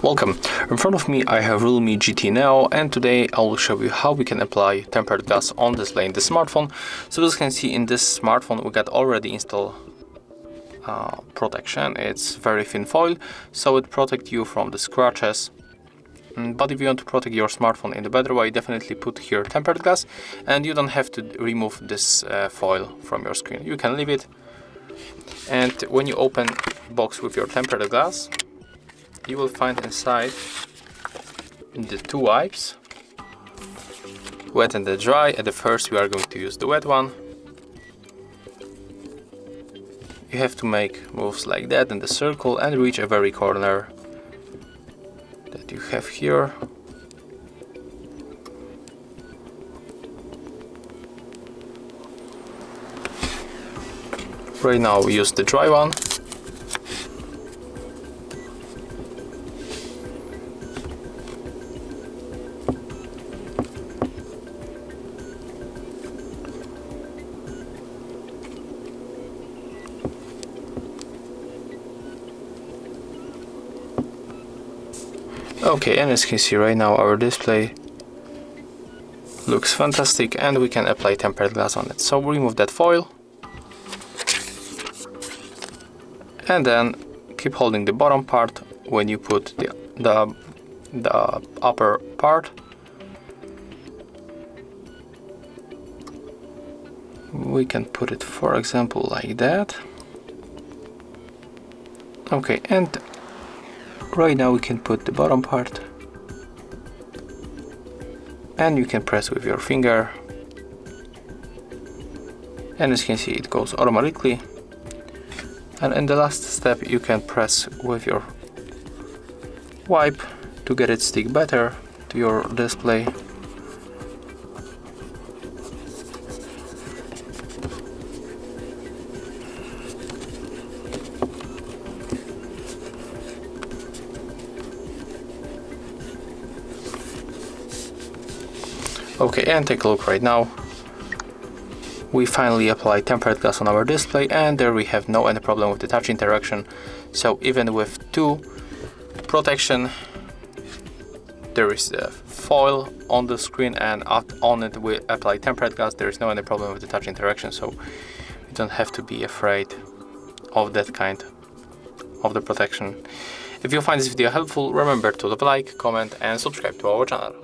Welcome. In front of me I have REALME GT now, and today I will show you how we can apply tempered glass on display in the smartphone. So as you can see, in this smartphone we got already installed protection. It's very thin foil, so it protects you from the scratches. But if you want to protect your smartphone in a better way, definitely put here tempered glass, and you don't have to remove this foil from your screen. You can leave it, and when you open the box with your tempered glass, you will find inside the two wipes, wet and the dry. At the first we are going to use the wet one. You have to make moves like that in the circle and reach a very corner that you have here. Right now we use the dry one. Okay, and as you can see right now our display looks fantastic, and we can apply tempered glass on it. So remove that foil and then keep holding the bottom part when you put the upper part. We can put it, for example, like that. Okay, and right now we can put the bottom part, and you can press with your finger, and as you can see it goes automatically. And in the last step you can press with your wipe to get it stick better to your display. Okay, and take a look right now. We finally applied tempered glass on our display, and there we have no any problem with the touch interaction. So even with two protection, there is a foil on the screen, and on it we apply tempered glass. There is no any problem with the touch interaction, so you don't have to be afraid of that kind of the protection. If you find this video helpful, remember to leave a like, comment and subscribe to our channel.